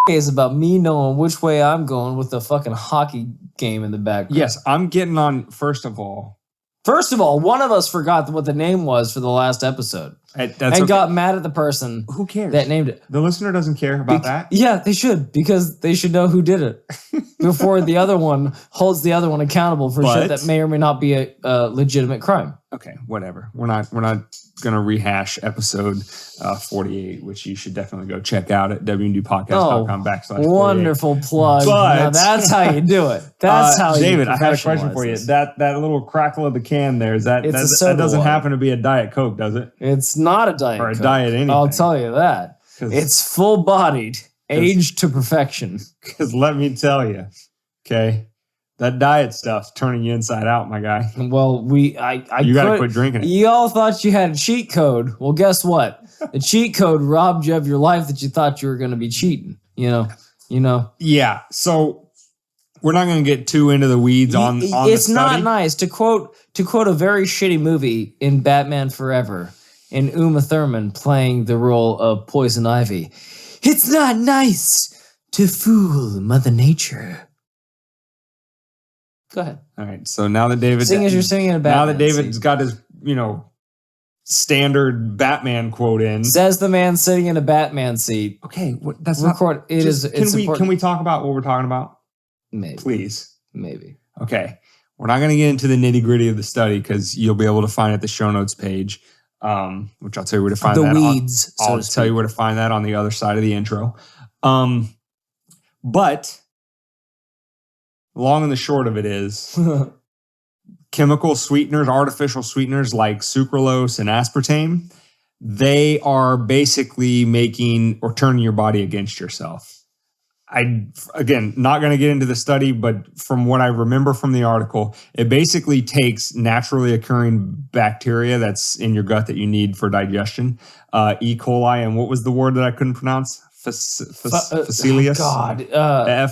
is about me knowing which way I'm going with the fucking hockey game in the background. Yes, I'm getting on, first of all, one of us forgot what the name was for the last episode. Got mad at the person who cares that named it. The listener doesn't care about that. Yeah, they should, because they should know who did it before the other one holds the other one accountable for shit that may or may not be a legitimate crime. Okay, whatever. We're not gonna rehash episode 48, which you should definitely go check out at wndpodcast.com/48. Wonderful plug. Now that's how you do it. That's how David, I had a question for you. That little crackle of the can there, that doesn't happen to be a Diet Coke, does it? It's not a Diet Coke. Or a diet anything. I'll tell you that. It's full-bodied, aged to perfection. Because let me tell you, okay, that diet stuff's turning you inside out, my guy. Well, you gotta quit drinking it. You all thought you had a cheat code. Well, guess what? The cheat code robbed you of your life that you thought you were going to be cheating. You know. Yeah. So we're not going to get too into the weeds on the study. It's not nice to quote a very shitty movie in Batman Forever, and Uma Thurman playing the role of Poison Ivy. It's not nice to fool Mother Nature. Go ahead. All right. So now that David... Sing as you're singing a Batman. Now that David's got his, standard Batman quote in. Says the man sitting in a Batman seat. Okay. That's not... Can we talk about what we're talking about? Maybe. Please. Maybe. Okay. We're not going to get into the nitty gritty of the study because you'll be able to find it at the show notes page. Which I'll tell you where to find that. I'll tell you where to find that on the other side of the intro. But long and the short of it is chemical sweeteners, artificial sweeteners like sucralose and aspartame, they are basically making or turning your body against yourself. Again, not going to get into the study, but from what I remember from the article, it basically takes naturally occurring bacteria that's in your gut that you need for digestion, E. coli, and what was the word that I couldn't pronounce? Facilius?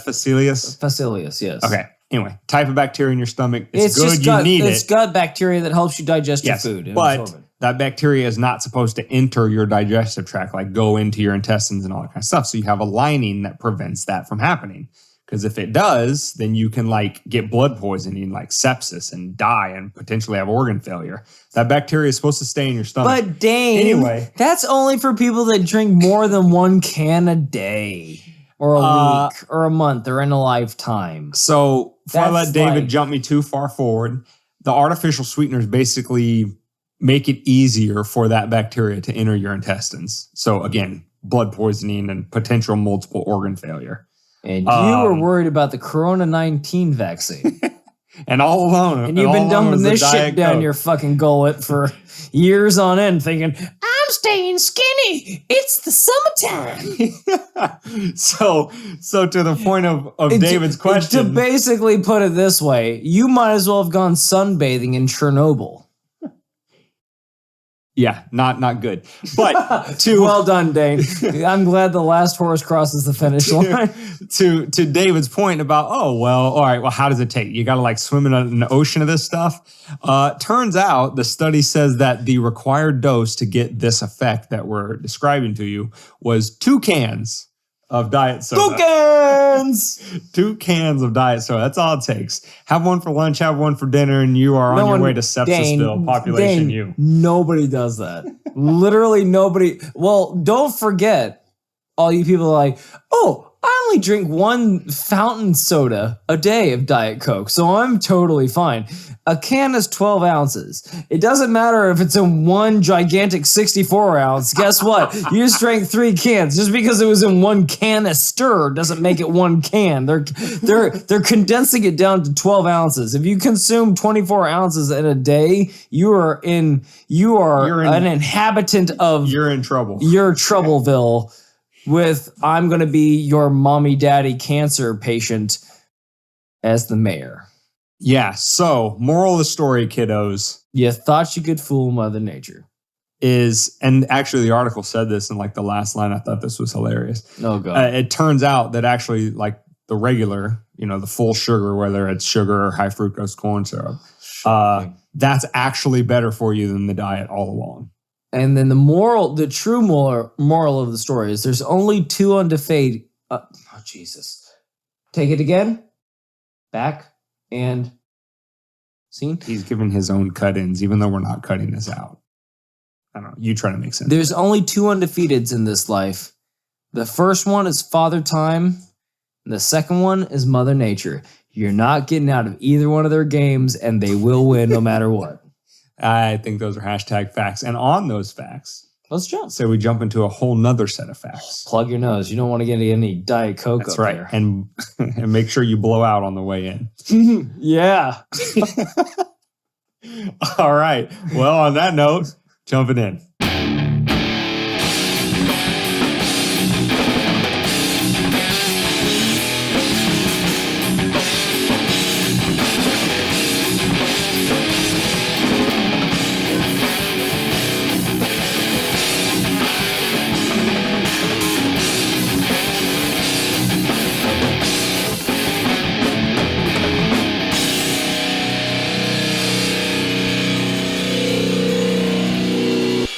Facilius? Facilius, yes. Okay. Anyway, type of bacteria in your stomach. It's good. You need it. It's gut bacteria that helps you digest your food. But that bacteria is not supposed to enter your digestive tract, like go into your intestines and all that kind of stuff. So you have a lining that prevents that from happening. Because if it does, then you can get blood poisoning, like sepsis, and die and potentially have organ failure. That bacteria is supposed to stay in your stomach. But Dane, that's only for people that drink more than one can a day, or a week, or a month, or in a lifetime. So before I let David jump me too far forward, the artificial sweeteners basically make it easier for that bacteria to enter your intestines. So again, blood poisoning and potential multiple organ failure. And you were worried about the Corona-19 vaccine. And all alone. And you've been dumping this shit down your fucking gullet for years on end thinking, I'm staying skinny. It's the summertime. So to the point of David's question. To basically put it this way, you might as well have gone sunbathing in Chernobyl. Yeah, not good. But well done, Dane. I'm glad the last horse crosses the finish line. To David's point about, all right, how does it take? You got to swim in an ocean of this stuff. Turns out the study says that the required dose to get this effect that we're describing to you was 2 cans of diet soda. 2 cans! 2 cans of diet soda. That's all it takes. Have one for lunch, have one for dinner, and you are on your way to sepsis-filled population. Nobody does that. Literally nobody. Well, don't forget, all you people are like, I only drink 1 fountain soda a day of Diet Coke, so I'm totally fine. A can is 12 ounces. It doesn't matter if it's in 1 gigantic 64 ounce. Guess what? You just drank 3 cans. Just because it was in 1 canister doesn't make it 1 can. They're condensing it down to 12 ounces. If you consume 24 ounces in a day, you're an inhabitant of... You're in trouble. You're Troubleville. With I'm going to be your mommy daddy cancer patient as the mayor. Yeah, so moral of the story, kiddos. You thought you could fool Mother Nature. And actually the article said this in the last line. I thought this was hilarious. Oh, God. It turns out that actually the regular, the full sugar, whether it's sugar or high fructose corn syrup, that's actually better for you than the diet all along. And then the true moral of the story is there's only two Oh, Jesus. Take it again. Back and scene. He's giving his own cut-ins, even though we're not cutting this out. I don't know. You try to make sense. There's only 2 undefeateds in this life. The first one is Father Time, and the second one is Mother Nature. You're not getting out of either one of their games, and they will win no matter what. I think those are hashtag facts. And on those facts, let's jump. So we jump into a whole nother set of facts. Plug your nose. You don't want to get any Diet Coke. That's up right. there. And make sure you blow out on the way in. Yeah. All right. Well, on that note, jumping in.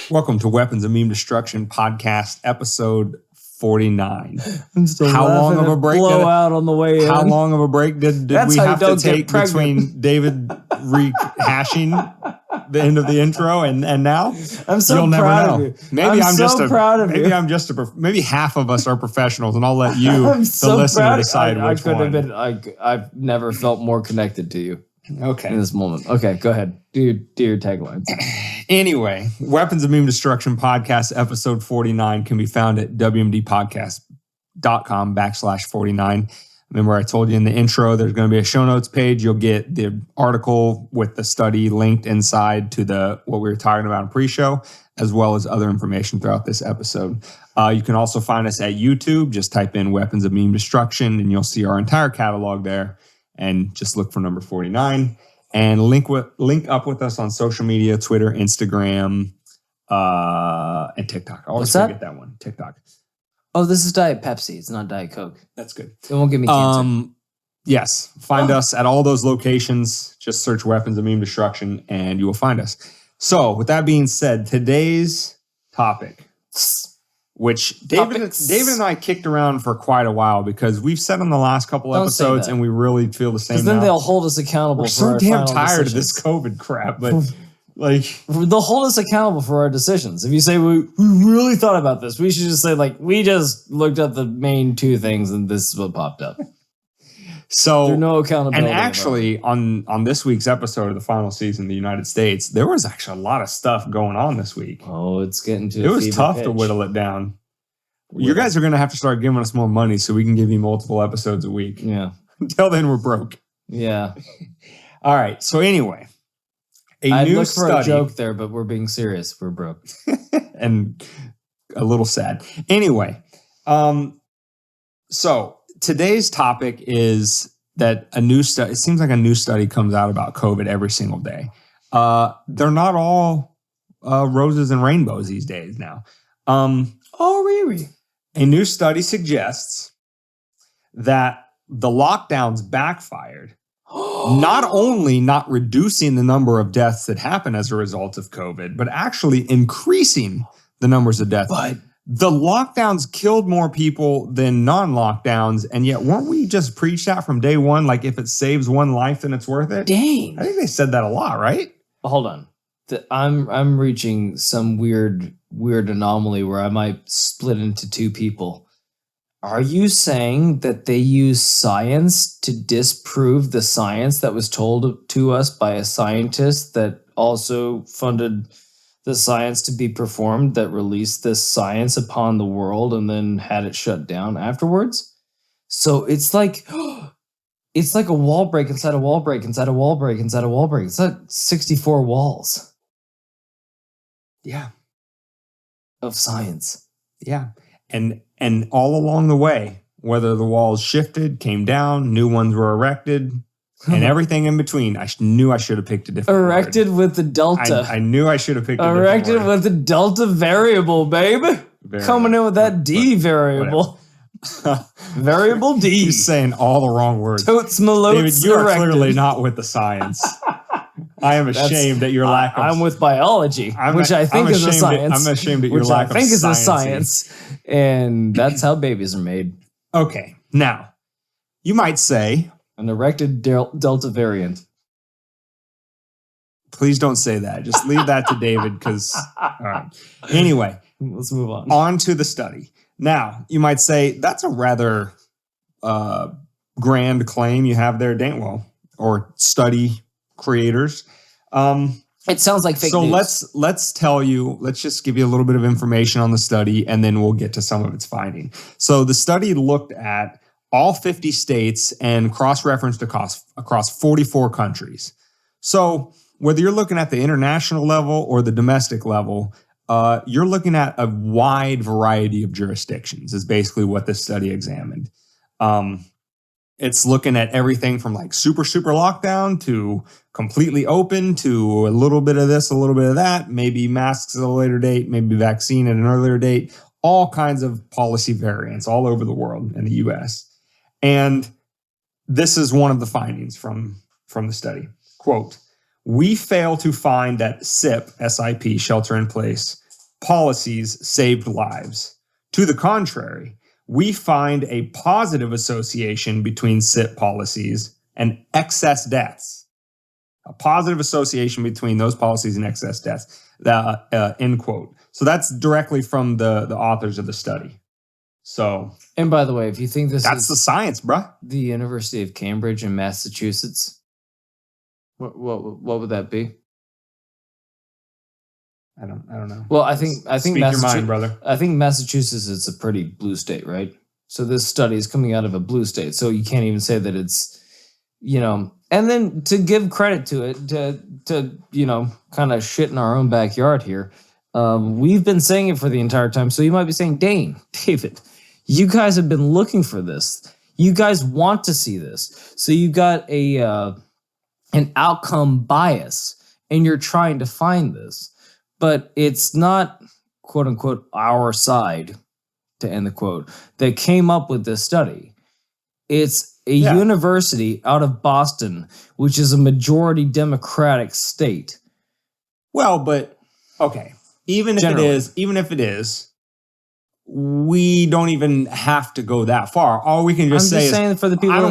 Welcome to Weapons of Meme Destruction Podcast, episode 49. I'm still how long of a break? Blow out on the way in. How long of a break did we have to take between David rehashing the end of the intro and now? I'm so You'll proud never know. of you. Maybe maybe half of us are professionals, and I'll let you, the listener, decide which one. I've never felt more connected to you. Okay. In this moment. Okay, go ahead. Do your taglines. Anyway, Weapons of Meme Destruction Podcast, episode 49 can be found at wmdpodcast.com/49. Remember, I told you in the intro, there's going to be a show notes page. You'll get the article with the study linked inside to what we were talking about in pre-show, as well as other information throughout this episode. You can also find us at YouTube. Just type in Weapons of Meme Destruction, and you'll see our entire catalog there. And just look for number 49. And link up with us on social media, Twitter, Instagram, and TikTok. I always forget that one, TikTok. Oh, this is Diet Pepsi. It's not Diet Coke. That's good. It won't give me cancer. Yes. Find us at all those locations. Just search Weapons of Meme Destruction and you will find us. So with that being said, today's topic, which David and I kicked around for quite a while because we've said on the last couple episodes and we really feel the same. Because then they'll hold us accountable. We're so damn tired of this COVID crap, but they'll hold us accountable for our decisions. If you say we really thought about this, we should just say we just looked at the main 2 things and this is what popped up. So there's no accountability. And actually, on this week's episode of the final season of the United States, there was actually a lot of stuff going on this week. Oh, it's getting to it was tough to whittle it down. You guys are going to have to start giving us more money so we can give you multiple episodes a week. Yeah. Until then, we're broke. Yeah. All right. So anyway, I looked for a joke there, but we're being serious. We're broke. And a little sad. Anyway, so today's topic is that a new study, it seems like a new study comes out about COVID every single day. They're not all roses and rainbows these days now. Really? A new study suggests that the lockdowns backfired, not only not reducing the number of deaths that happen as a result of COVID, but actually increasing the numbers of deaths. But the lockdowns killed more people than non-lockdowns, and yet weren't we just preached that from day one? Like if it saves one life, then it's worth it. Dang, I think they said that a lot, right? Hold on, I'm reaching some weird anomaly where I might split into 2 people. Are you saying that they use science to disprove the science that was told to us by a scientist that also funded the science to be performed, that released this science upon the world and then had it shut down afterwards? So it's like a wall break inside a wall break inside a wall break inside a wall break. It's like 64 walls. Yeah. Of science. Yeah. And all along the way, whether the walls shifted, came down, new ones were erected, and everything in between, I knew I should have picked a different Erected word. With the delta. I knew I should have picked a different Erected word. with the delta variable, babe. Coming in with that D variable. Variable D. He's saying all the wrong words. Totes malotes David, you are erected. clearly not with the science. I am ashamed at your lack of... I'm with biology, which I think is a science. I'm ashamed at your lack of science. Which I think is a science. And that's how babies are made. Okay, now, you might say, An erected Delta variant. please don't say that. Just leave that to David because, all right. Anyway, let's move on. On to the study. Now, you might say, that's a rather grand claim you have there, Danwell, or study creators. It sounds like fake news. So let's just give you a little bit of information on the study, and then we'll get to some of its finding. So the study looked at all 50 states and cross-referenced across 44 countries. So whether you're looking at the international level or the domestic level, you're looking at a wide variety of jurisdictions is basically what this study examined. It's looking at everything from like super lockdown to completely open to a little bit of this, a little bit of that, maybe masks at a later date, maybe vaccine at an earlier date, all kinds of policy variants all over the world in the US. And this is one of the findings from the study. Quote, we fail to find that SIP, SIP, shelter in place, policies saved lives. To the contrary, we find a positive association between SIP policies and excess deaths. A positive association between those policies and excess deaths, end quote. So that's directly from the authors of the study. So, and by the way, if you think that's the science, bruh. The University of Cambridge in Massachusetts, what would that be? I don't know. Well, I think Speak your mind, brother. I think Massachusetts is a pretty blue state, right? So this study is coming out of a blue state, so you can't even say that it's, And then to give credit to it, to kind of shit in our own backyard here, we've been saying it for the entire time. So you might be saying, David, you guys have been looking for this. You guys want to see this. So you got an outcome bias, and you're trying to find this. But it's not, quote unquote, our side, to end the quote, that came up with this study. It's a university out of Boston, which is a majority Democratic state. Well, but okay. Even if it is, we don't even have to go that far. All we can just say is, for the people I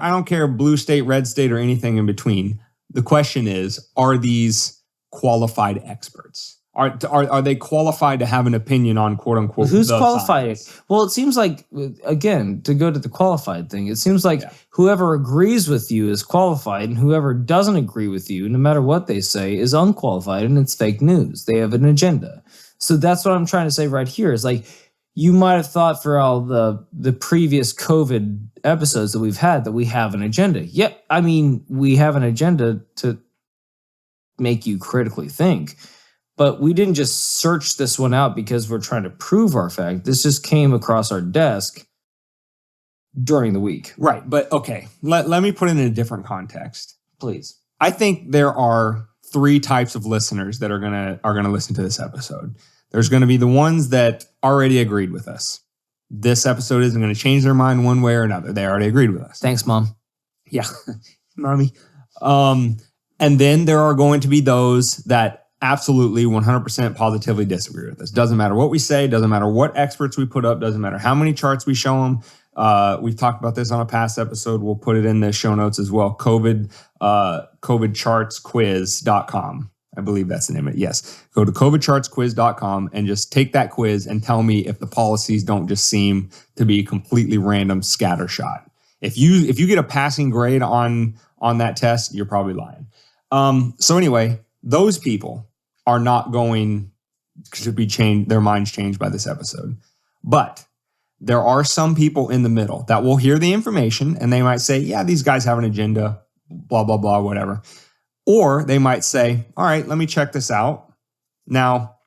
don't care blue state, red state, or anything in between. The question is, are these qualified experts? Are they qualified to have an opinion on quote unquote? Who's qualified? Science? Well, it seems like, again, to go to the qualified thing, it seems like whoever agrees with you is qualified, and whoever doesn't agree with you, no matter what they say, is unqualified, and it's fake news. They have an agenda. So that's what I'm trying to say right here is like, you might have thought for all the previous COVID episodes that we've had that we have an agenda. Yep, I mean, we have an agenda to make you critically think. But we didn't just search this one out because we're trying to prove our fact. This just came across our desk during the week. Right, but okay, let me put it in a different context. Please. I think there are 3 types of listeners that are gonna listen to this episode. There's gonna be the ones that already agreed with us. This episode isn't gonna change their mind one way or another. They already agreed with us. Thanks, Mom. Yeah, Mommy. And then there are going to be those that absolutely 100% positively disagree with us. Doesn't matter what we say, doesn't matter what experts we put up, doesn't matter how many charts we show them. We've talked about this on a past episode. We'll put it in the show notes as well. COVIDchartsquiz.com. I believe that's the name of it. Yes. Go to COVIDchartsquiz.com and just take that quiz and tell me if the policies don't just seem to be completely random scattershot. If you get a passing grade on that test, you're probably lying. So anyway, those people are not going to be their minds changed by this episode. But there are some people in the middle that will hear the information and they might say, yeah, these guys have an agenda, blah, blah, blah, whatever. Or they might say, all right, let me check this out. Now,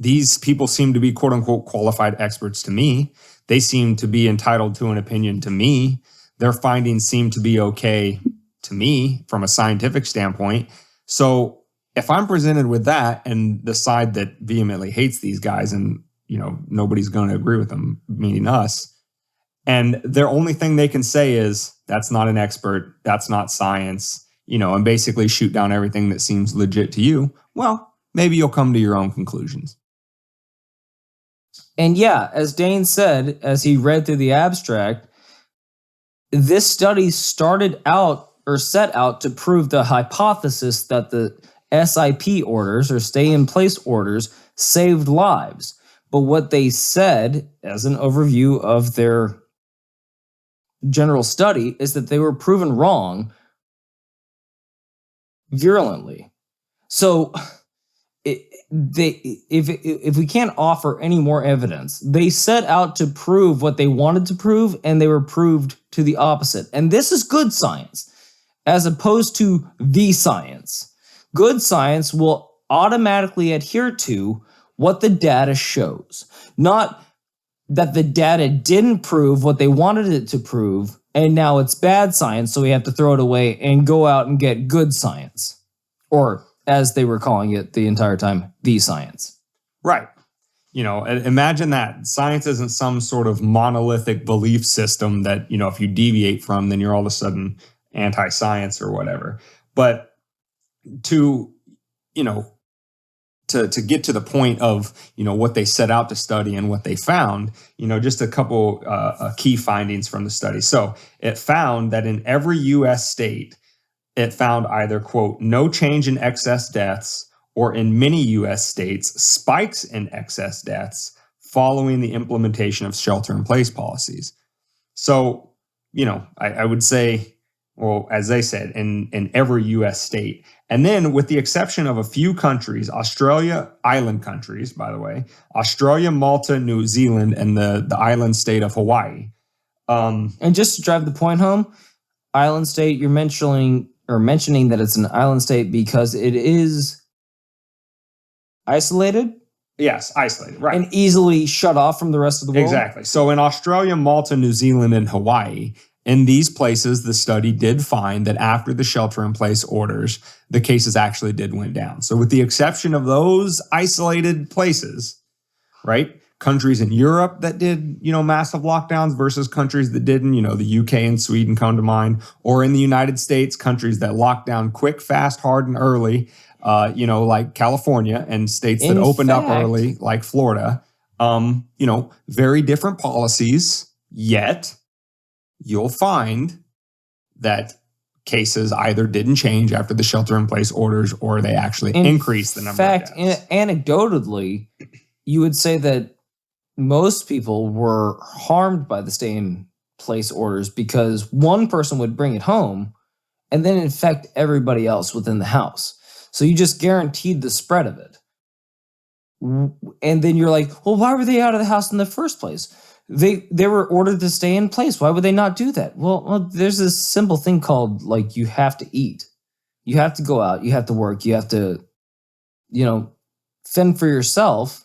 these people seem to be quote unquote qualified experts to me. They seem to be entitled to an opinion to me. Their findings seem to be okay to me from a scientific standpoint. So if I'm presented with that and the side that vehemently hates these guys and, nobody's going to agree with them, meaning us, and their only thing they can say is, that's not an expert, that's not science, and basically shoot down everything that seems legit to you, well, maybe you'll come to your own conclusions. And yeah, as Dane said, as he read through the abstract, this study started out or set out to prove the hypothesis that the SIP orders or stay in place orders saved lives. But what they said as an overview of their general study is that they were proven wrong virulently. So if we can't offer any more evidence, they set out to prove what they wanted to prove, and they were proved to the opposite. And this is good science, as opposed to the science. Good science will automatically adhere to what the data shows, not that the data didn't prove what they wanted it to prove, and now it's bad science, so we have to throw it away and go out and get good science. Or, as they were calling it the entire time, the science. Right. Imagine that. Science isn't some sort of monolithic belief system that, if you deviate from, then you're all of a sudden anti-science or whatever. But to get to the point of, what they set out to study and what they found, just a couple key findings from the study. So it found that in every U.S. state, it found either, quote, no change in excess deaths, or in many U.S. states, spikes in excess deaths following the implementation of shelter-in-place policies. So, I would say, well, as they said, in every U.S. state. And then with the exception of a few countries, Australia, island countries, by the way, Australia, Malta, New Zealand, and the island state of Hawaii. And just to drive the point home, island state, you're mentioning that it's an island state because it is isolated? Yes, isolated, right. And easily shut off from the rest of the world? Exactly. So in Australia, Malta, New Zealand, and Hawaii, in these places, the study did find that after the shelter-in-place orders, the cases actually did went down. So with the exception of those isolated places, right, countries in Europe that did, massive lockdowns versus countries that didn't, the UK and Sweden come to mind, or in the United States, countries that locked down quick, fast, hard, and early, like California, and states that opened up early, like Florida, very different policies, yet you'll find that cases either didn't change after the shelter-in-place orders or they actually increased the number of deaths. In fact, anecdotally, you would say that most people were harmed by the stay-in-place orders because one person would bring it home and then infect everybody else within the house. So you just guaranteed the spread of it. And then you're like, well, why were they out of the house in the first place? They were ordered to stay in place. Why would they not do that? Well, there's this simple thing called, you have to eat. You have to go out. You have to work. You have to, fend for yourself.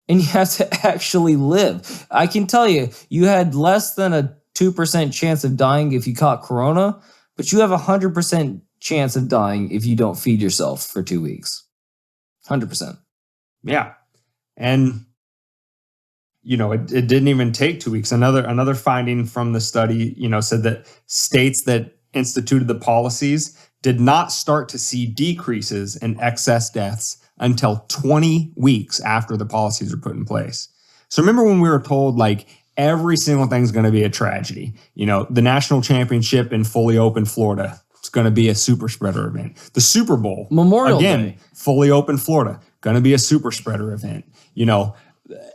And you have to actually live. I can tell you, you had less than a 2% chance of dying if you caught corona, but you have a 100% chance of dying if you don't feed yourself for 2 weeks. 100%. Yeah. And it didn't even take 2 weeks. Another finding from the study, said that states that instituted the policies did not start to see decreases in excess deaths until 20 weeks after the policies were put in place. So remember when we were told, every single thing's going to be a tragedy? The national championship in fully open Florida, it's going to be a super spreader event. The Super Bowl, Memorial Day, fully open Florida, going to be a super spreader event.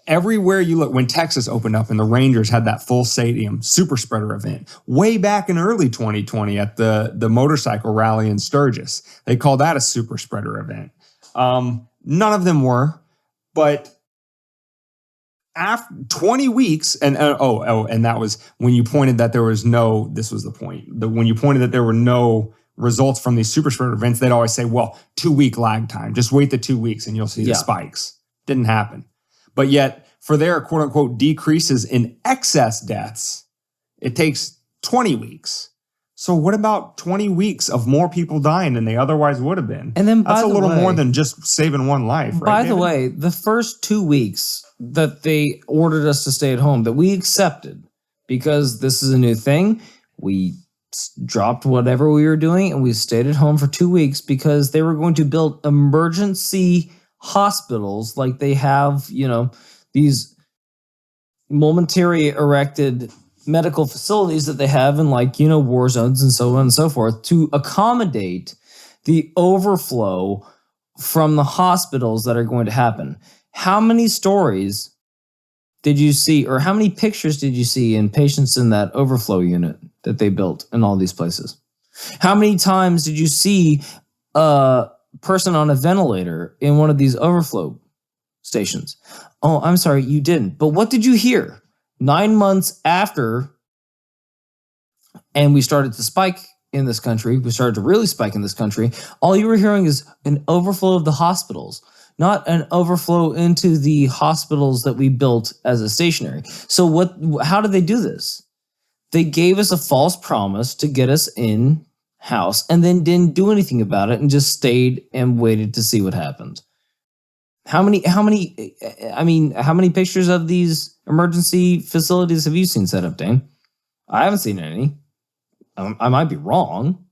Everywhere you look, when Texas opened up and the Rangers had that full stadium super spreader event, way back in early 2020 at the motorcycle rally in Sturgis, they called that a super spreader event. None of them were, but after 20 weeks, and that was when you pointed that there was no, this was the point, when you pointed that there were no results from these super spreader events, they'd always say, well, 2 week lag time, just wait the 2 weeks and you'll see the spikes. Didn't happen. But yet, for their quote unquote decreases in excess deaths, it takes 20 weeks. So what about 20 weeks of more people dying than they otherwise would have been? And then that's a little more than just saving one life, right? By the way, the first 2 weeks that they ordered us to stay at home, that we accepted because this is a new thing, we dropped whatever we were doing and we stayed at home for 2 weeks because they were going to build emergency hospitals like they have, these momentary erected medical facilities that they have in war zones and so on and so forth to accommodate the overflow from the hospitals that are going to happen. How many stories did you see, or how many pictures did you see in patients in that overflow unit that they built in all these places? How many times did you see a person on a ventilator in one of these overflow stations? Oh, I'm sorry, you didn't. But what did you hear? 9 months after, and we started to spike in this country, we started to really spike in this country, all you were hearing is an overflow of the hospitals, not an overflow into the hospitals that we built as a stationary. So how did they do this? They gave us a false promise to get us in house and then didn't do anything about it and just stayed and waited to see what happened. How many pictures of these emergency facilities have you seen set up, Dane? I haven't seen any. I might be wrong.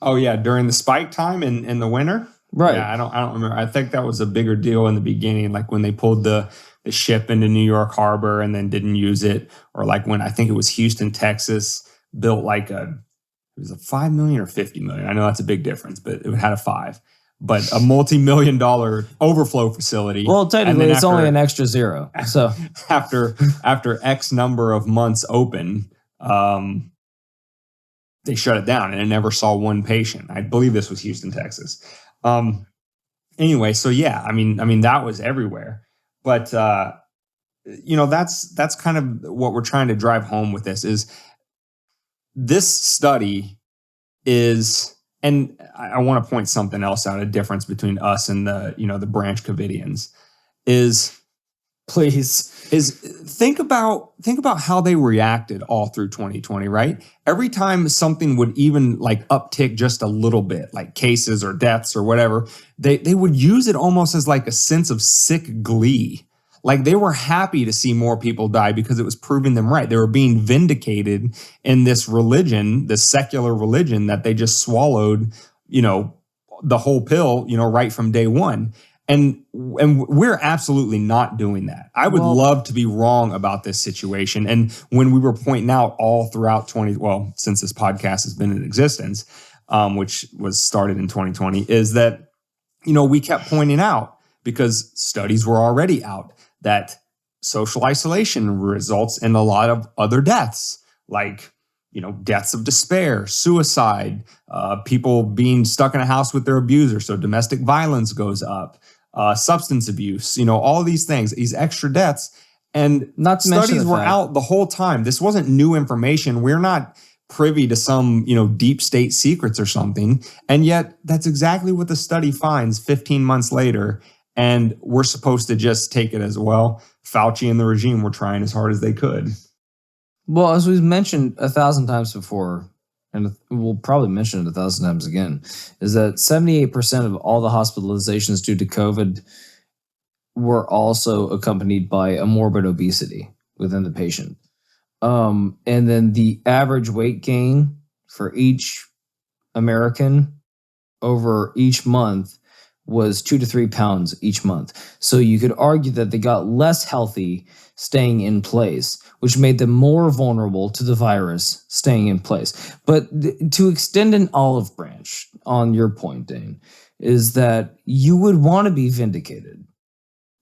Oh yeah, during the spike time in the winter? Right. Yeah, I don't remember. I think that was a bigger deal in the beginning, like when they pulled the ship into New York Harbor and then didn't use it, or like when I think it was Houston, Texas, built it was a $5 million or $50 million. I know that's a big difference, but it had a 5. But a multi-million-dollar overflow facility. Well, technically, it's only an extra 0. So after X number of months open, they shut it down, and it never saw one patient. I believe this was Houston, Texas. Anyway, so yeah, I mean that was everywhere. But that's kind of what we're trying to drive home with this is this study is. And I want to point something else out, a difference between us and the Branch Covidians is think about how they reacted all through 2020, right? Every time something would even like uptick just a little bit, like cases or deaths or whatever, they would use it almost as like a sense of sick glee. Like they were happy to see more people die because it was proving them right. They were being vindicated in this religion, this secular religion that they just swallowed, the whole pill, right from day one. And we're absolutely not doing that. I would love to be wrong about this situation. And when we were pointing out all throughout since this podcast has been in existence, which was started in 2020, is that, we kept pointing out because studies were already out that social isolation results in a lot of other deaths, like, deaths of despair, suicide, people being stuck in a house with their abuser. So domestic violence goes up, substance abuse, all of these things, these extra deaths. And not to studies were out the whole time. This wasn't new information. We're not privy to some, deep state secrets or something. And yet that's exactly what the study finds 15 months later. And we're supposed to just take it as, Fauci and the regime were trying as hard as they could. Well, as we've mentioned 1,000 times before, and we'll probably mention it 1,000 times again, is that 78% of all the hospitalizations due to COVID were also accompanied by a morbid obesity within the patient. And then the average weight gain for each American over each month was 2 to 3 pounds each month. So you could argue that they got less healthy staying in place, which made them more vulnerable to the virus staying in place. But to extend an olive branch on your point, Dane, is that you would want to be vindicated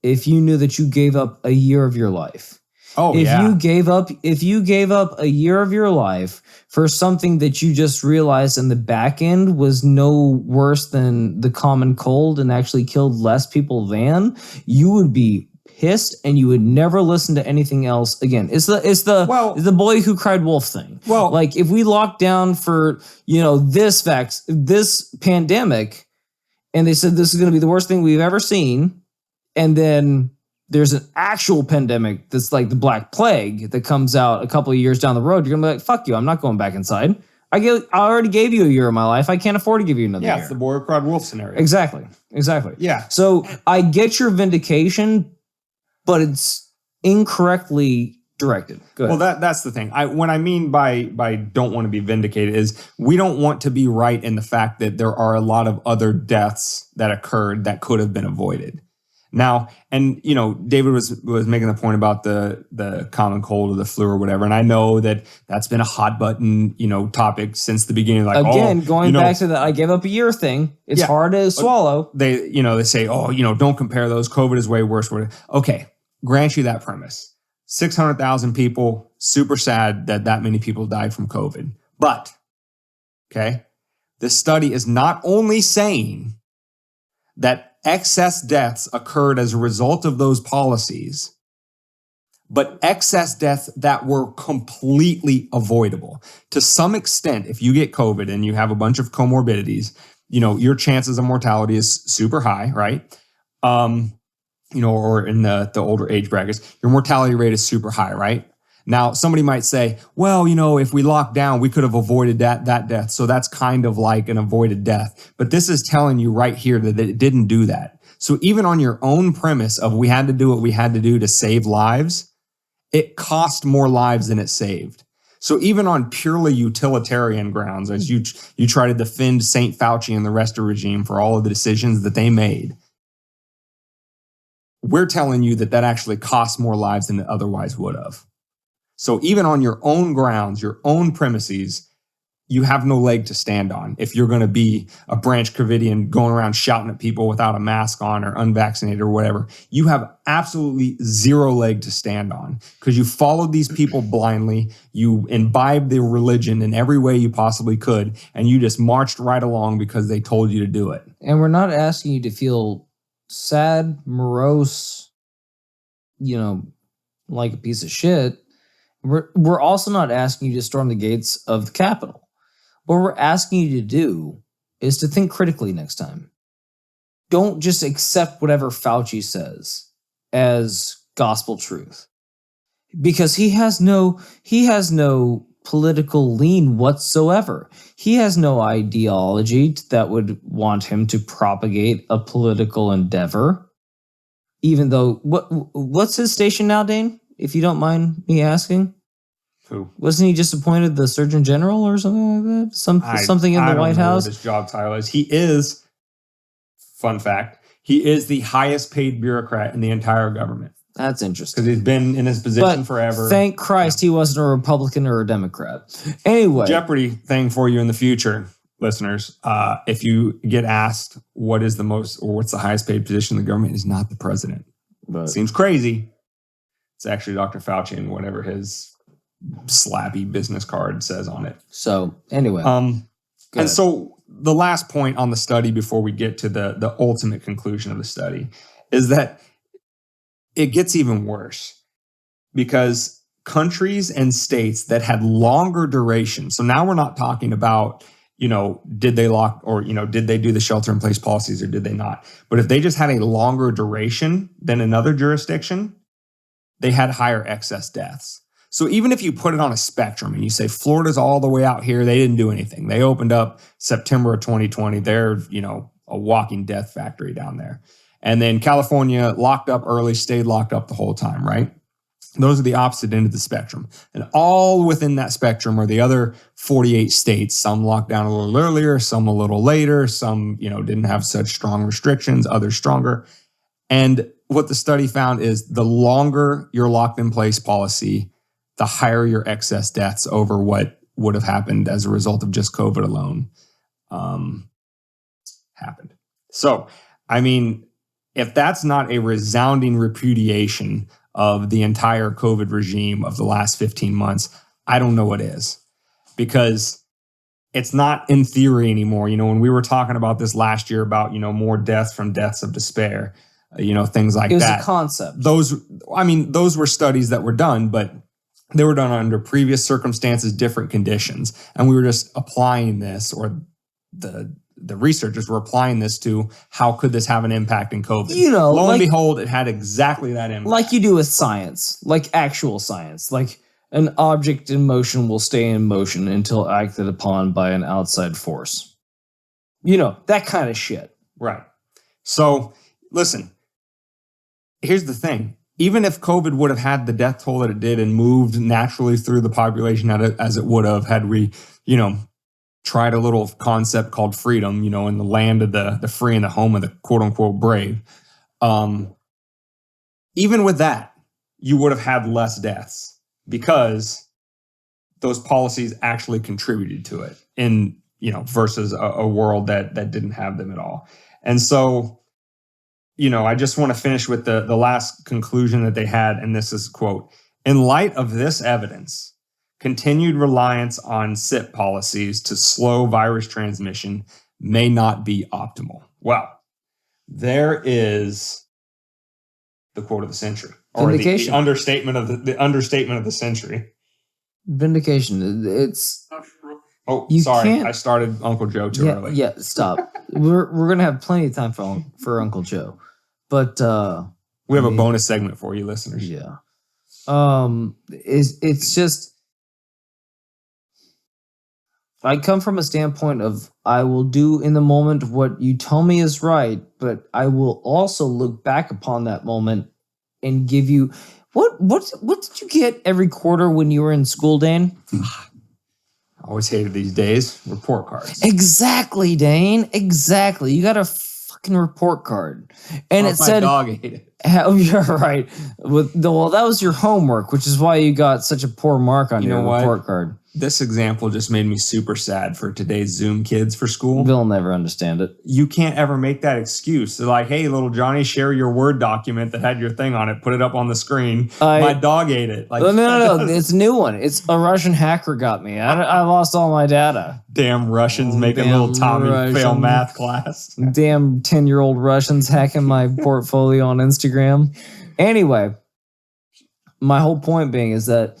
if you knew that you gave up a year of your life. If you gave up a year of your life for something that you just realized in the back end was no worse than the common cold and actually killed less people than, you would be pissed and you would never listen to anything else again. It's the boy who cried wolf thing. Well, like if we locked down for, this pandemic and they said this is going to be the worst thing we've ever seen, and then there's an actual pandemic that's like the Black Plague that comes out a couple of years down the road, you're going to be like, fuck you, I'm not going back inside. I already gave you a year of my life. I can't afford to give you another year. Yeah, it's the boy who cried wolf scenario. Exactly. Yeah. So I get your vindication, but it's incorrectly directed. Go ahead. Well, that's the thing. What I mean by don't want to be vindicated is we don't want to be right in the fact that there are a lot of other deaths that occurred that could have been avoided. Now, and David was making the point about the common cold or the flu or whatever, and I know that that's been a hot button topic since the beginning. Like again, going back to the I gave up a year thing, it's hard to swallow. They say, don't compare those. COVID is way worse. Okay, grant you that premise. 600,000 people, super sad that many people died from COVID. But okay, this study is not only saying that excess deaths occurred as a result of those policies, but excess deaths that were completely avoidable. To some extent, if you get COVID and you have a bunch of comorbidities, your chances of mortality is super high, right? Or in the older age brackets, your mortality rate is super high, right? Now, somebody might say, well, if we locked down, we could have avoided that death. So that's kind of like an avoided death. But this is telling you right here that it didn't do that. So even on your own premise of we had to do what we had to do to save lives, it cost more lives than it saved. So even on purely utilitarian grounds, as you try to defend St. Fauci and the rest of the regime for all of the decisions that they made, we're telling you that actually cost more lives than it otherwise would have. So even on your own grounds, your own premises, you have no leg to stand on if you're going to be a Branch Covidian going around shouting at people without a mask on or unvaccinated or whatever. You have absolutely zero leg to stand on because you followed these people blindly. You imbibed their religion in every way you possibly could, and you just marched right along because they told you to do it. And we're not asking you to feel sad, morose, like a piece of shit. We're also not asking you to storm the gates of the Capitol. What we're asking you to do is to think critically next time. Don't just accept whatever Fauci says as gospel truth. Because he has no political lean whatsoever. He has no ideology that would want him to propagate a political endeavor. Even though, what's his station now, Dane? If you don't mind me asking. Who? Wasn't he just appointed the Surgeon General or something like that? Something in the White House? What his job title is. He is, fun fact, he is the highest paid bureaucrat in the entire government. That's interesting. Because he's been in his position forever. Thank Christ he wasn't a Republican or a Democrat. Anyway. Jeopardy thing for you in the future, listeners. If you get asked what's the highest paid position in the government, is not the president. But seems crazy. It's actually Dr. Fauci and whatever his slappy business card says on it. So anyway. And so the last point on the study before we get to the ultimate conclusion of the study is that it gets even worse because countries and states that had longer duration. So now we're not talking about, did they lock or, did they do the shelter in place policies or did they not? But if they just had a longer duration than another jurisdiction, they had higher excess deaths. So even if you put it on a spectrum and you say Florida's all the way out here, they didn't do anything. They opened up September of 2020. They're, a walking death factory down there. And then California locked up early, stayed locked up the whole time, right? Those are the opposite end of the spectrum. And all within that spectrum are the other 48 states. Some locked down a little earlier, some a little later, some, didn't have such strong restrictions, others stronger. And what the study found is the longer your locked in place policy, the higher your excess deaths over what would have happened as a result of just COVID alone happened. So, if that's not a resounding repudiation of the entire COVID regime of the last 15 months, I don't know what is. Because it's not in theory anymore. When we were talking about this last year about, more deaths from deaths of despair, things like that. It was a concept. Those were studies that were done, but they were done under previous circumstances, different conditions. And we were just applying this, or the researchers were applying this to how could this have an impact in COVID. Lo and behold, it had exactly that impact. Like you do with science, like actual science. Like an object in motion will stay in motion until acted upon by an outside force. That kind of shit. Right. So, listen, here's the thing. Even if COVID would have had the death toll that it did and moved naturally through the population as it would have had we, tried a little concept called freedom, in the land of the free and the home of the quote unquote brave. even with that, you would have had less deaths because those policies actually contributed to it in, versus a world that didn't have them at all. And so, I just want to finish with the last conclusion that they had. And this is, quote, in light of this evidence, continued reliance on SIP policies to slow virus transmission may not be optimal. Well, there is the quote of the century, or the understatement of the understatement of the century. Vindication. It's sorry, I started Uncle Joe too early. Yeah, stop. we're gonna have plenty of time for Uncle Joe, but we have a bonus segment for you, listeners. Yeah. It's just. I come from a standpoint of I will do in the moment what you tell me is right, but I will also look back upon that moment and give you what did you get every quarter when you were in school, Dane? I always hated these days. Report cards. Exactly, Dane. Exactly. You got a fucking report card. And it said my dog ate it. Oh, you're right. Well, that was your homework, which is why you got such a poor mark on your report card. This example just made me super sad for today's Zoom kids for school. They'll never understand it. You can't ever make that excuse. They're like, hey, little Johnny, share your Word document that had your thing on it. Put it up on the screen. My dog ate it. Like, no. It's a new one. It's a Russian hacker got me. I lost all my data. Damn Russians making little Tommy fail math class. Damn 10-year-old Russians hacking my portfolio on Instagram. Anyway, my whole point being is that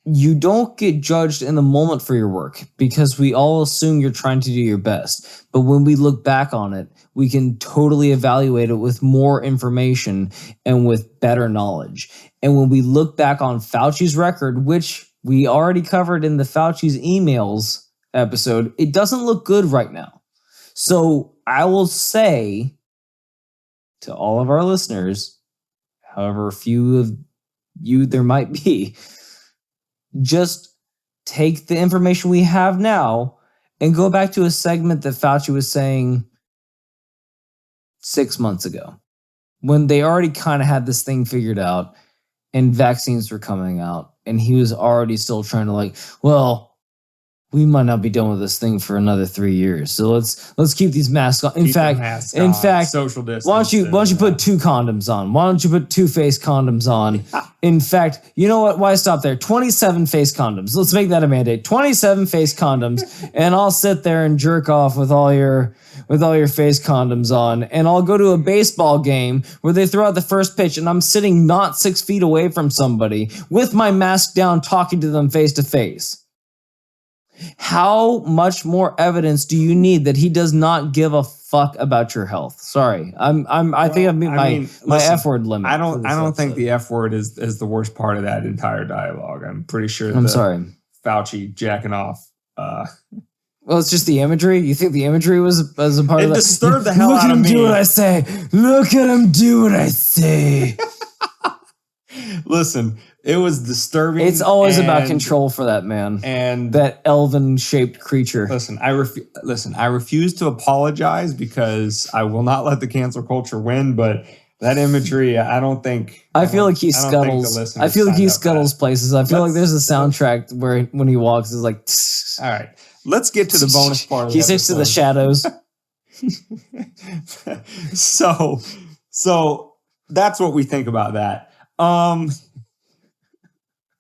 you don't get judged in the moment for your work because we all assume you're trying to do your best. But when we look back on it, we can totally evaluate it with more information and with better knowledge. And when we look back on Fauci's record, which we already covered in the Fauci's emails episode, it doesn't look good right now. So I will say to all of our listeners, however few of you there might be, just take the information we have now and go back to a segment that Fauci was saying 6 months ago when they already kind of had this thing figured out and vaccines were coming out and he was already still trying to we might not be done with this thing for another 3 years. So let's keep these masks on. In fact, social distance. Why don't you put 2 condoms on? Why don't you put 2 face condoms on? In fact, you know what? Why stop there? 27 face condoms. Let's make that a mandate. 27 face condoms, and I'll sit there and jerk off with all your face condoms on, and I'll go to a baseball game where they throw out the first pitch, and I'm sitting not 6 feet away from somebody with my mask down, talking to them face to face. How much more evidence do you need that he does not give a fuck about your health? Sorry, I think I've meet my F word limit. I don't think the F word is the worst part of that entire dialogue. I'm pretty sure. I'm sorry, Fauci jacking off. Well, it's just the imagery. You think the imagery was a part of that? It disturbed the hell out of me. Look at him do what I say. Look at him do what I say. Listen, it was disturbing. It's always about control for that man and that elven-shaped creature. Listen, I refuse to apologize because I will not let the cancel culture win. But that imagery, I don't think. I feel like he scuttles. I feel like he scuttles places. I feel like there's a soundtrack where when he walks, it's like. Tss. All right, let's get to the bonus part. He sticks to the shadows. So that's what we think about that.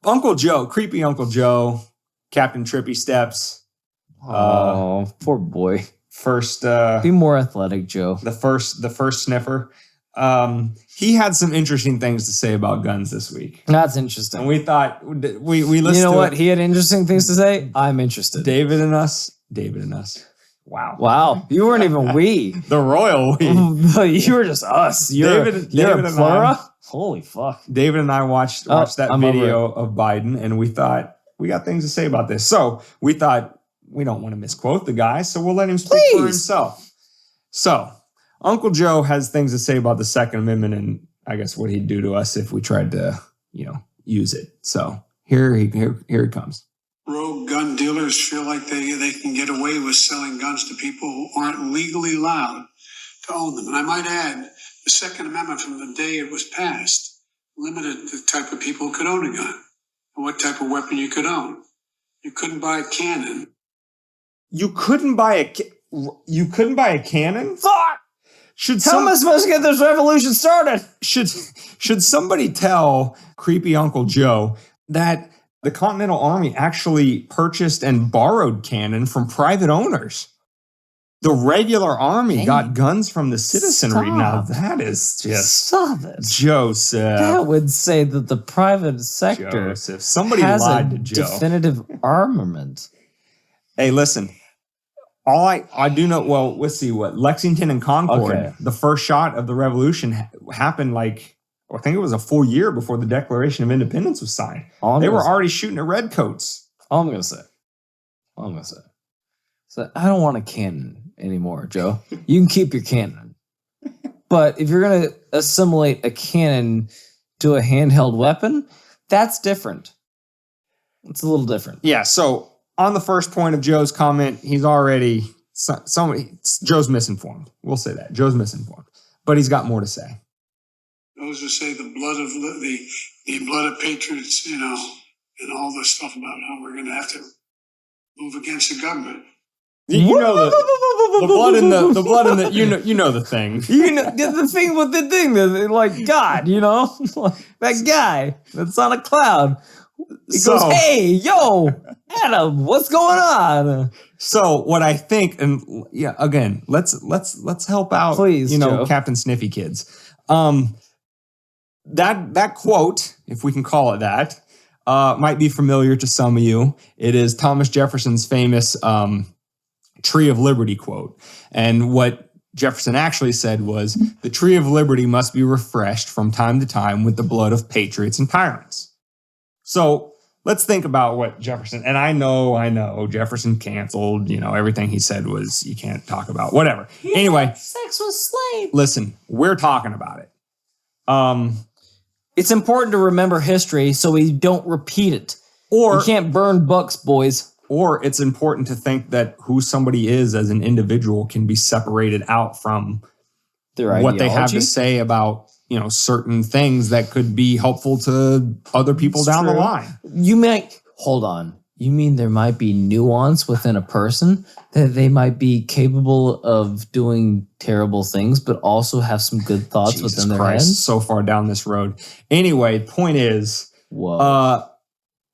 Uncle Joe, creepy Uncle Joe, Captain Trippy Steps. Oh, poor boy. First, be more athletic, Joe. The first sniffer. He had some interesting things to say about guns this week. That's interesting. And we thought we listened. You know what? He had interesting things to say. I'm interested. David and us. Wow. You weren't even we. The royal we. You were just us. You're a plura? Holy fuck. David and I watched that video of Biden, and we thought, we got things to say about this. So we thought, we don't want to misquote the guy, so we'll let him speak for himself. So Uncle Joe has things to say about the Second Amendment and I guess what he'd do to us if we tried to, use it. So here he comes. Rogue gun dealers feel like they can get away with selling guns to people who aren't legally allowed to own them. And I might add The Second Amendment from the day it was passed limited the type of people who could own a gun and what type of weapon you could own. You couldn't buy a cannon. You couldn't buy a cannon? Fuck! How am I supposed to get this revolution started? Should somebody tell creepy Uncle Joe that the Continental Army actually purchased and borrowed cannon from private owners? The regular army got guns from the citizenry. Now that is just Stop it. Joseph. That would say that the private sector Joseph. Somebody has lied a to Joe. definitive armament. Hey, listen. All I do know, well, let's see what Lexington and Concord, the first shot of the revolution happened I think it was a full year before the Declaration of Independence was signed. They were already shooting at redcoats. All I'm going to say. So I don't want a cannon anymore, Joe. You can keep your cannon. But if you're going to assimilate a cannon to a handheld weapon, that's different. It's a little different. Yeah, so on the first point of Joe's comment, he's already Joe's misinformed. We'll say that. Joe's misinformed. But he's got more to say. Those who say the blood of patriots, and all this stuff about how we're going to have to move against the government. You know the blood in the you know the thing. The thing with the thing that like God, that guy that's on a cloud. He goes, "Hey, yo, Adam, what's going on?" So what I think, and yeah, again, let's help out, please, Joe. Captain Sniffy Kids. That quote, if we can call it that, might be familiar to some of you. It is Thomas Jefferson's famous Tree of Liberty quote. And what Jefferson actually said was, the Tree of Liberty must be refreshed from time to time with the blood of patriots and tyrants. So let's think about what Jefferson, and I know Jefferson canceled, everything he said was, you can't talk about, whatever. Anyway. Sex with slaves. Listen, we're talking about it. It's important to remember history so we don't repeat it. Or you can't burn books, boys. Or it's important to think that who somebody is as an individual can be separated out from their what ideology? they have to say about, certain things that could be helpful to other people down the line. Hold on. You mean there might be nuance within a person, that they might be capable of doing terrible things, but also have some good thoughts within their head? So far down this road. Anyway, point is,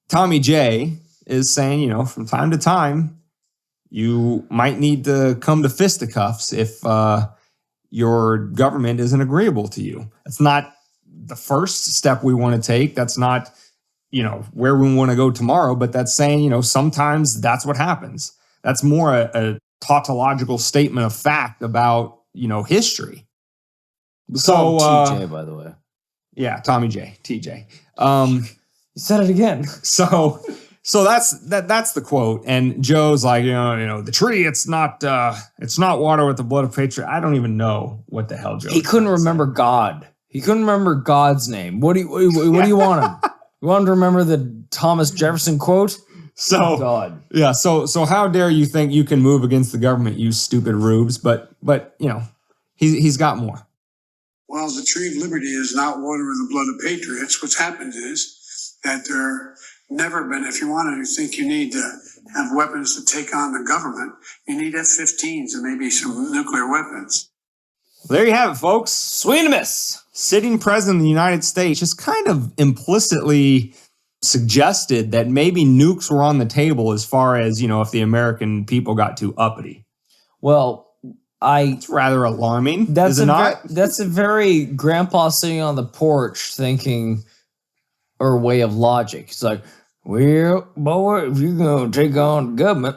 Tommy J is saying, from time to time, you might need to come to fisticuffs if your government isn't agreeable to you. That's not the first step we want to take. That's not, where we want to go tomorrow, but that's saying, sometimes that's what happens. That's more a tautological statement of fact about, history. So, TJ, by the way. Yeah, Tommy J, TJ. You said it again. So that's the quote. And Joe's like, the tree, it's not water with the blood of patriot. I don't even know what the hell Joe. He couldn't remember God. He couldn't remember God's name. What do you want him? You want him to remember the Thomas Jefferson quote? So God. Yeah. So how dare you think you can move against the government, you stupid rubes? But he's got more. Well, the Tree of Liberty is not water with the blood of patriots. What's happened is that there never been, if you want to think you need to have weapons to take on the government, you need F-15s and maybe some nuclear weapons. There you have it, folks. Sweetener. Sitting president of the United States just kind of implicitly suggested that maybe nukes were on the table as far as, if the American people got too uppity. Well, it's rather alarming. That's is it not? That's a very grandpa sitting on the porch thinking, or way of logic. It's like, well, boy, if you're going to take on the government,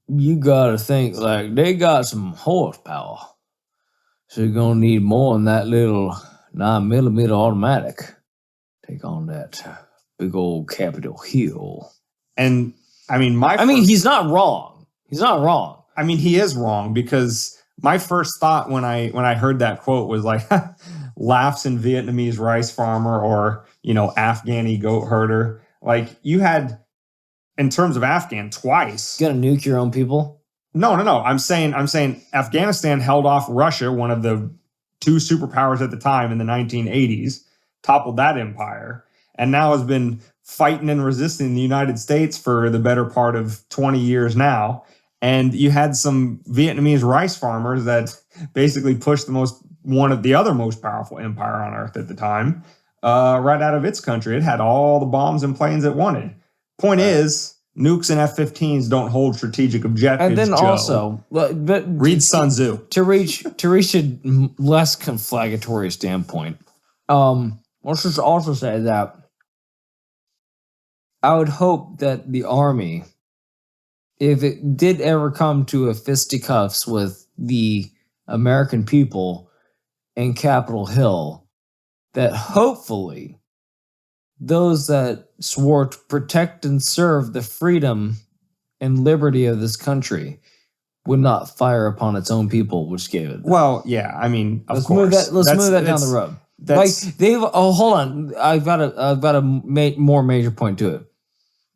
you got to think like they got some horsepower. So you're going to need more than that little 9mm automatic. Take on that big old Capitol Hill. And he's not wrong. He's not wrong. I mean, he is wrong, because my first thought when I heard that quote was like, laughs in Vietnamese rice farmer, or, Afghani goat herder. Like, you had, in terms of Afghan, twice. You gonna nuke your own people? No. I'm saying Afghanistan held off Russia, one of the two superpowers at the time in the 1980s, toppled that empire, and now has been fighting and resisting the United States for the better part of 20 years now. And you had some Vietnamese rice farmers that basically pushed one of the other most powerful empire on earth at the time, right out of its country. It had all the bombs and planes it wanted. Point is, nukes and F-15s don't hold strategic objectives. And then Joe. also, but Read Sun Tzu. to reach a less conflagratory standpoint. Let's just also say that I would hope that the army, if it did ever come to a fisticuffs with the American people in Capitol Hill, that hopefully those that swore to protect and serve the freedom and liberty of this country would not fire upon its own people, which gave it. Well, yeah, I mean, of Let's course. move that down the road. Like hold on, I've got a more major point to it.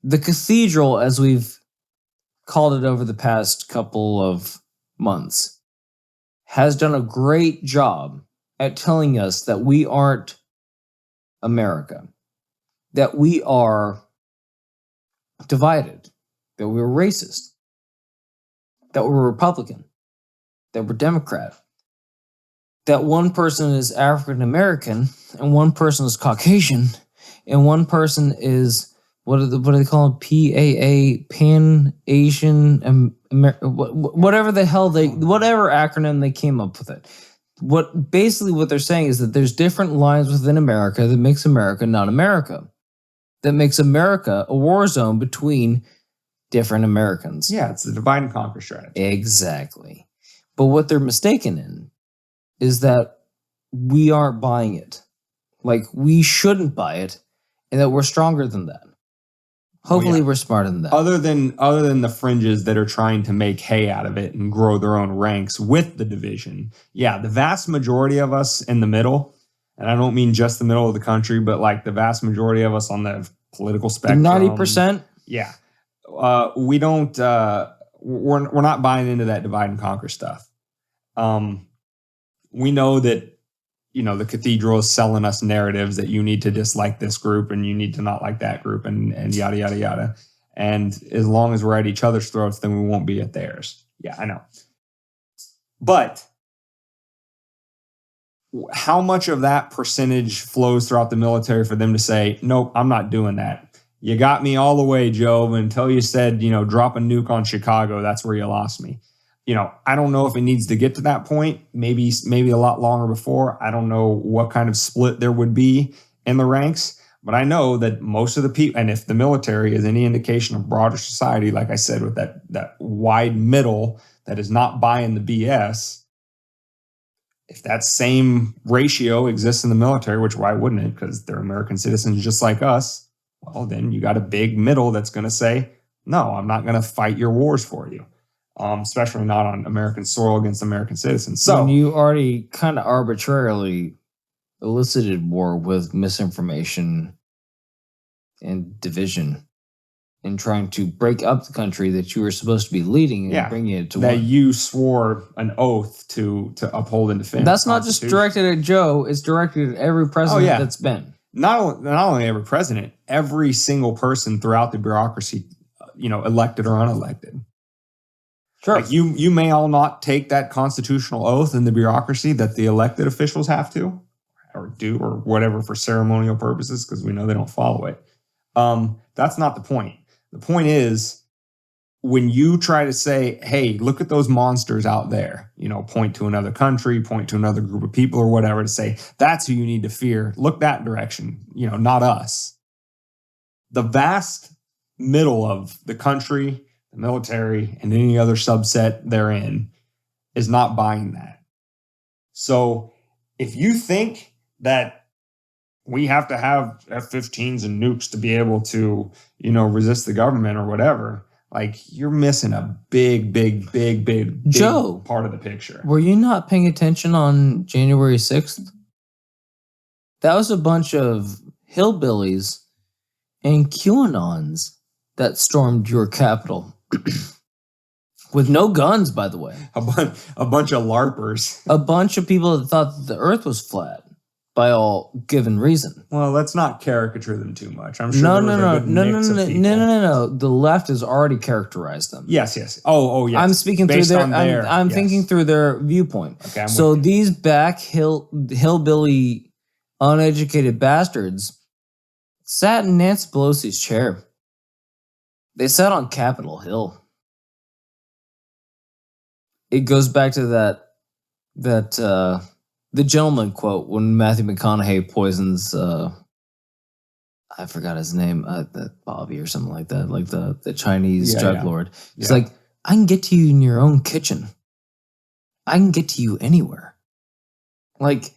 The cathedral, as we've called it over the past couple of months, has done a great job at telling us that we aren't America, that we are divided, that we're racist, that we're Republican, that we're Democrat, that one person is African American and one person is Caucasian and one person is what do they call it? PAA, Pan Asian, whatever the hell whatever acronym they came up with it. What they're saying is that there's different lines within America that makes America not America, that makes America a war zone between different Americans. Yeah, it's the divide and conquer strategy. Exactly. But what they're mistaken in is that we aren't buying it. Like, we shouldn't buy it, and that we're stronger than that. Hopefully we're smarter than that. Other than the fringes that are trying to make hay out of it and grow their own ranks with the division. Yeah, the vast majority of us in the middle, and I don't mean just the middle of the country, but like the vast majority of us on the political spectrum. 90%? Yeah. We don't, we're not buying into that divide and conquer stuff. We know that, the cathedral is selling us narratives that you need to dislike this group and you need to not like that group and yada, yada, yada. And as long as we're at each other's throats, then we won't be at theirs. Yeah, I know. But how much of that percentage flows throughout the military for them to say, nope, I'm not doing that. You got me all the way, Joe, until you said, drop a nuke on Chicago. That's where you lost me. I don't know if it needs to get to that point, maybe a lot longer before. I don't know what kind of split there would be in the ranks, but I know that most of the people, and if the military is any indication of broader society, like I said, with that wide middle that is not buying the BS, if that same ratio exists in the military, which why wouldn't it? Because they're American citizens just like us. Well, then you got a big middle that's going to say, no, I'm not going to fight your wars for you. Especially not on American soil against American citizens. So when you already kind of arbitrarily elicited war with misinformation and division and trying to break up the country that you were supposed to be leading and bringing it to that one. You swore an oath to uphold and defend. That's not just directed at Joe, it's directed at every president that's been. Not only every president, every single person throughout the bureaucracy, elected or unelected. Sure. Like you may all not take that constitutional oath in the bureaucracy that the elected officials have to, or do, or whatever for ceremonial purposes, because we know they don't follow it. That's not the point. The point is, when you try to say, hey, look at those monsters out there, point to another country, point to another group of people or whatever to say, that's who you need to fear. Look that direction, not us. The vast middle of the country, the military, and any other subset therein is not buying that. So if you think that we have to have F-15s and nukes to be able to, resist the government or whatever, like you're missing a big Joe, part of the picture. Were you not paying attention on January 6th? That was a bunch of hillbillies and QAnons that stormed your Capitol. With no guns, by the way. A bunch of LARPers. A bunch of people that thought that the earth was flat by all given reason. Well, let's not caricature them too much. I'm sure No. The left has already characterized them. Yes. Oh, yes. I'm speaking Based through on their. I'm yes. thinking through their viewpoint. Okay, So these hillbilly, uneducated bastards sat in Nancy Pelosi's chair. They sat on Capitol Hill. It goes back to that the gentleman quote when Matthew McConaughey poisons I forgot his name, Bobby or something like that, like the Chinese drug lord. He's like, I can get to you in your own kitchen. I can get to you anywhere. Like,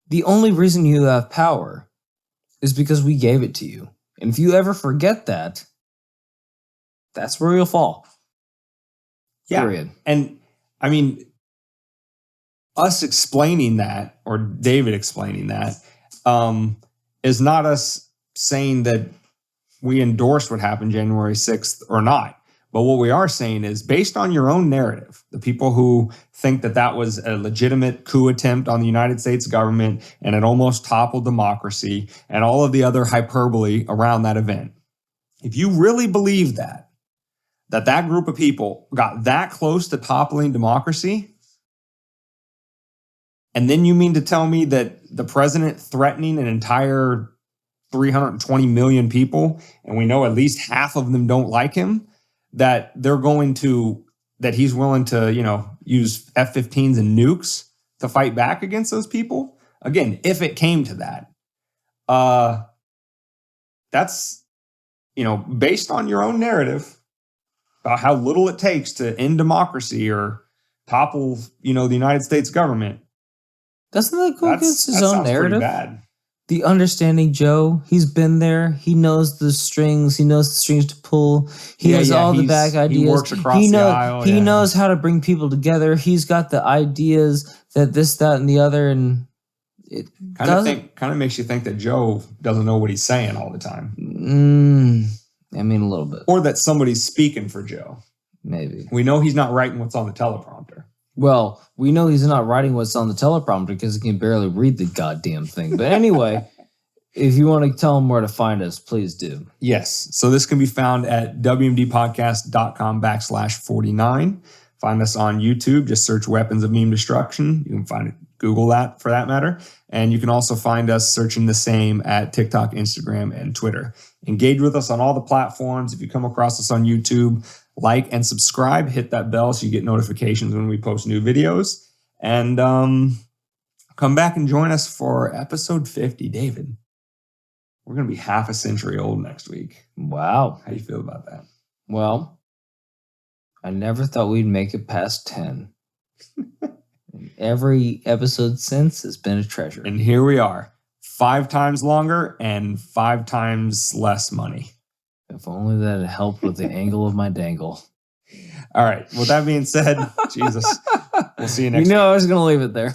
the only reason you have power is because we gave it to you. And if you ever forget that, that's where you'll fall. Yeah. Period. And I mean, us explaining that, or David explaining that, is not us saying that we endorsed what happened January 6th or not. But what we are saying is, based on your own narrative, the people who think that that was a legitimate coup attempt on the United States government and it almost toppled democracy and all of the other hyperbole around that event, if you really believe that group of people got that close to toppling democracy, and then you mean to tell me that the president threatening an entire 320 million people, and we know at least half of them don't like him, that he's willing to, use F-15s and nukes to fight back against those people? Again, if it came to that, that's, based on your own narrative about how little it takes to end democracy or topple, the United States government. Doesn't that go against his own narrative? Bad. The understanding Joe, he's been there. He knows the strings. He knows the strings to pull. He has all the back ideas. He works across the aisle. He knows how to bring people together. He's got the ideas that this, that, and the other. And it kind of makes you think that Joe doesn't know what he's saying all the time. I mean, a little bit. Or that somebody's speaking for Joe. Maybe. We know he's not writing what's on the teleprompter. Well, we know he's not writing what's on the teleprompter because he can barely read the goddamn thing. But anyway, if you want to tell him where to find us, please do. Yes. So this can be found at wmdpodcast.com/49. Find us on YouTube. Just search Weapons of Meme Destruction. You can find it. Google that for that matter. And you can also find us searching the same at TikTok, Instagram, and Twitter. Engage with us on all the platforms. If you come across us on YouTube, like and subscribe, hit that bell so you get notifications when we post new videos. And come back and join us for episode 50. David, we're going to be half a century old next week. Wow. How do you feel about that? Well, I never thought we'd make it past 10. Every episode since has been a treasure. And here we are, 5 times longer and 5 times less money. If only that had helped with the angle of my dangle. All right. With that being said, Jesus, we'll see you next week. I was going to leave it there.